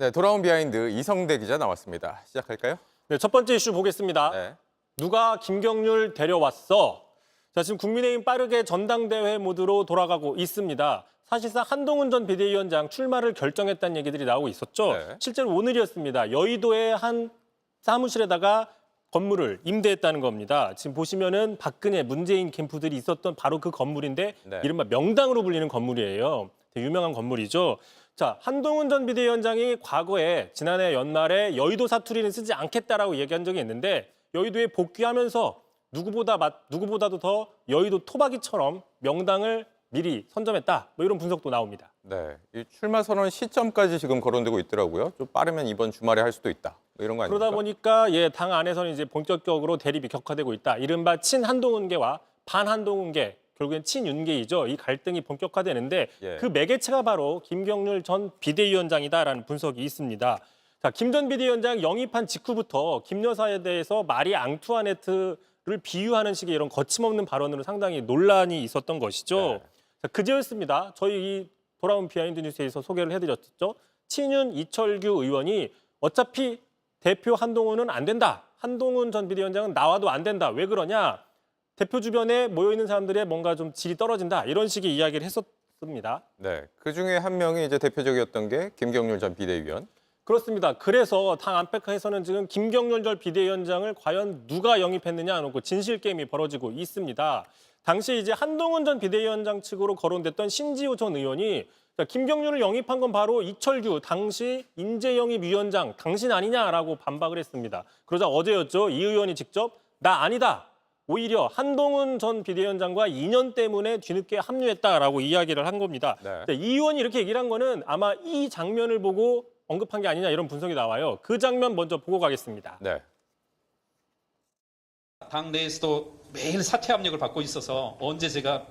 네, 돌아온 비하인드 이성대 기자 나왔습니다. 시작할까요? 네, 첫 번째 이슈 보겠습니다. 네. 누가 김경률 데려왔어? 자, 지금 국민의힘 빠르게 전당대회 모드로 돌아가고 있습니다. 사실상 한동훈 전 비대위원장 출마를 결정했다는 얘기들이 나오고 있었죠. 네. 실제로 오늘이었습니다. 여의도의 한 사무실에다가 건물을 임대했다는 겁니다. 지금 보시면은 박근혜, 문재인 캠프들이 있었던 바로 그 건물인데 네. 이른바 명당으로 불리는 건물이에요. 되게 유명한 건물이죠. 자, 한동훈 전 비대위원장이 과거에 지난해 연말에 여의도 사투리는 쓰지 않겠다라고 얘기한 적이 있는데 여의도에 복귀하면서 누구보다도 더 여의도 토박이처럼 명당을 미리 선점했다. 뭐 이런 분석도 나옵니다. 네, 이 출마 선언 시점까지 지금 거론되고 있더라고요. 좀 빠르면 이번 주말에 할 수도 있다. 뭐 이런 거 아닙니까? 그러다 보니까 당 안에서는 이제 본격적으로 대립이 격화되고 있다. 이른바 친한동훈계와 반한동훈계, 결국엔 친윤계이죠. 이 갈등이 본격화되는데 예. 그 매개체가 바로 김경률 전 비대위원장이다라는 분석이 있습니다. 자, 김 전 비대위원장 영입한 직후부터 김 여사에 대해서 마리 앙투아네트를 비유하는 식의 이런 거침없는 발언으로 상당히 논란이 있었던 것이죠. 네. 자, 그제였습니다. 저희 이 돌아온 비하인드 뉴스에서 소개를 해드렸죠. 친윤 이철규 의원이 어차피 대표 한동훈은 안 된다. 한동훈 전 비대위원장은 나와도 안 된다. 왜 그러냐? 대표 주변에 모여있는 사람들의 뭔가 좀 질이 떨어진다. 이런 식의 이야기를 했었습니다. 네, 그 중에 한 명이 이제 대표적이었던 게 김경률 전 비대위원. 그렇습니다. 그래서 당 안팎에서는 지금 김경률 전 비대위원장을 과연 누가 영입했느냐 놓고 진실 게임이 벌어지고 있습니다. 당시 이제 한동훈 전 비대위원장 측으로 거론됐던 신지호 전 의원이 김경률을 영입한 건 바로 이철규 당시 인재영입위원장 당신 아니냐라고 반박을 했습니다. 그러자 어제였죠. 이 의원이 직접 나 아니다. 오히려 한동훈 전 비대위원장과 인연 때문에 뒤늦게 합류했다라고 이야기를 한 겁니다. 네. 이 의원이 이렇게 얘기를 한 거는 아마 이 장면을 보고 언급한 게 아니냐 이런 분석이 나와요. 그 장면 먼저 보고 가겠습니다. 네. 당 내에서도 매일 사퇴 압력을 받고 있어서 언제 제가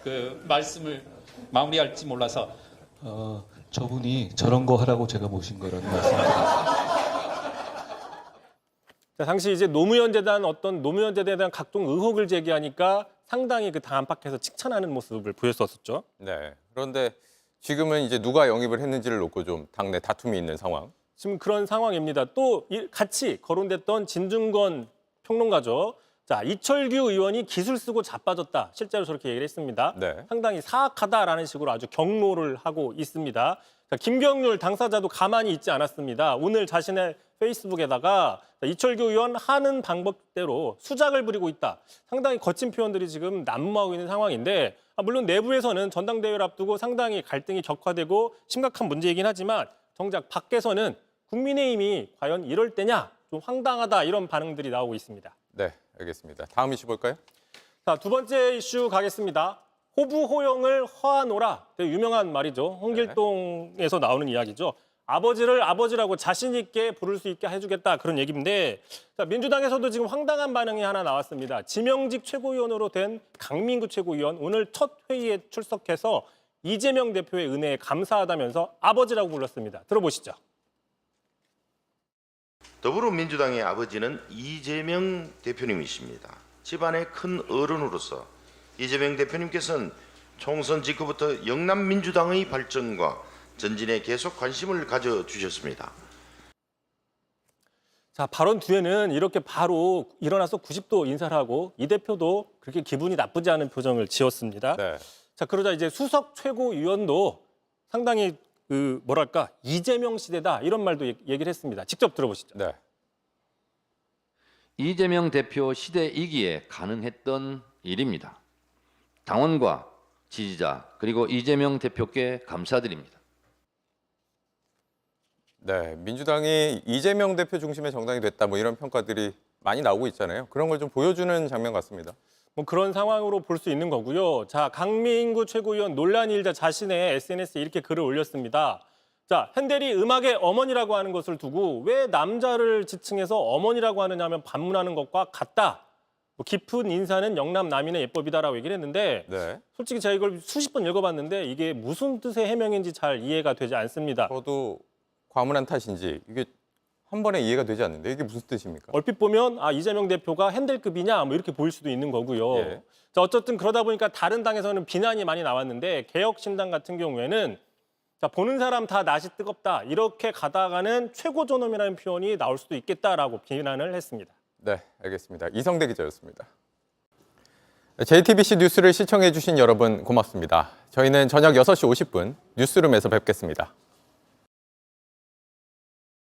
그 말씀을 마무리할지 몰라서 저분이 저런 거 하라고 제가 모신 거라는 말씀입니다. 자, 당시 이제 노무현재단에 대한 각종 의혹을 제기하니까 상당히 그 당 안팎에서 칭찬하는 모습을 보였었죠. 네. 그런데 지금은 이제 누가 영입을 했는지를 놓고 좀 당내 다툼이 있는 상황. 지금 그런 상황입니다. 또 같이 거론됐던 진중권 평론가죠. 자, 이철규 의원이 기술 쓰고 자빠졌다. 실제로 저렇게 얘기를 했습니다. 네. 상당히 사악하다라는 식으로 아주 경로를 하고 있습니다. 자, 김경률 당사자도 가만히 있지 않았습니다. 오늘 자신의 페이스북에다가 이철규 의원 하는 방법대로 수작을 부리고 있다. 상당히 거친 표현들이 지금 난무하고 있는 상황인데 물론 내부에서는 전당대회를 앞두고 상당히 갈등이 격화되고 심각한 문제이긴 하지만 정작 밖에서는 국민의힘이 과연 이럴 때냐? 좀 황당하다 이런 반응들이 나오고 있습니다. 네, 알겠습니다. 다음 이슈 볼까요? 자, 두 번째 이슈 가겠습니다. 호부 호영을 허하노라. 되게 유명한 말이죠. 홍길동에서 나오는 이야기죠. 아버지를 아버지라고 자신 있게 부를 수 있게 해주겠다 그런 얘기인데 자, 민주당에서도 지금 황당한 반응이 하나 나왔습니다. 지명직 최고위원으로 된 강민구 최고위원 오늘 첫 회의에 출석해서 이재명 대표의 은혜에 감사하다면서 아버지라고 불렀습니다. 들어보시죠. 더불어민주당의 아버지는 이재명 대표님이십니다. 집안의 큰 어른으로서 이재명 대표님께서는 총선 직후부터 영남민주당의 발전과 전진에 계속 관심을 가져주셨습니다. 자, 발언 뒤에는 이렇게 바로 일어나서 90도 인사를 하고 이 대표도 그렇게 기분이 나쁘지 않은 표정을 지었습니다. 네. 자, 그러자 이제 수석 최고위원도 상당히 이재명 시대다 이런 말도 얘기를 했습니다. 직접 들어보시죠. 네. 이재명 대표 시대이기에 가능했던 일입니다. 당원과 지지자 그리고 이재명 대표께 감사드립니다. 네, 민주당이 이재명 대표 중심의 정당이 됐다 뭐 이런 평가들이 많이 나오고 있잖아요. 그런 걸 좀 보여주는 장면 같습니다. 뭐 그런 상황으로 볼 수 있는 거고요. 자, 강민구 최고위원 논란이 일자 자신의 SNS에 이렇게 글을 올렸습니다. 자, hendel이 음악의 어머니라고 하는 것을 두고 왜 남자를 지칭해서 어머니라고 하느냐 하면 반문하는 것과 같다. 뭐 깊은 인사는 영남 남인의 예법이다라고 얘기를 했는데 네. 솔직히 제가 이걸 수십 번 읽어봤는데 이게 무슨 뜻의 해명인지 잘 이해가 되지 않습니다. 저도 과문한 탓인지 이게 한 번에 이해가 되지 않는데 이게 무슨 뜻입니까? 얼핏 보면 이재명 대표가 핸델급이냐 뭐 이렇게 보일 수도 있는 거고요. 예. 자, 어쨌든 그러다 보니까 다른 당에서는 비난이 많이 나왔는데 개혁신당 같은 경우에는 자, 보는 사람 다 낯이 뜨겁다. 이렇게 가다가는 최고 존엄이라는 표현이 나올 수도 있겠다라고 비난을 했습니다. 네, 알겠습니다. 이성대 기자였습니다. JTBC 뉴스를 시청해 주신 여러분 고맙습니다. 저희는 저녁 6시 50분 뉴스룸에서 뵙겠습니다.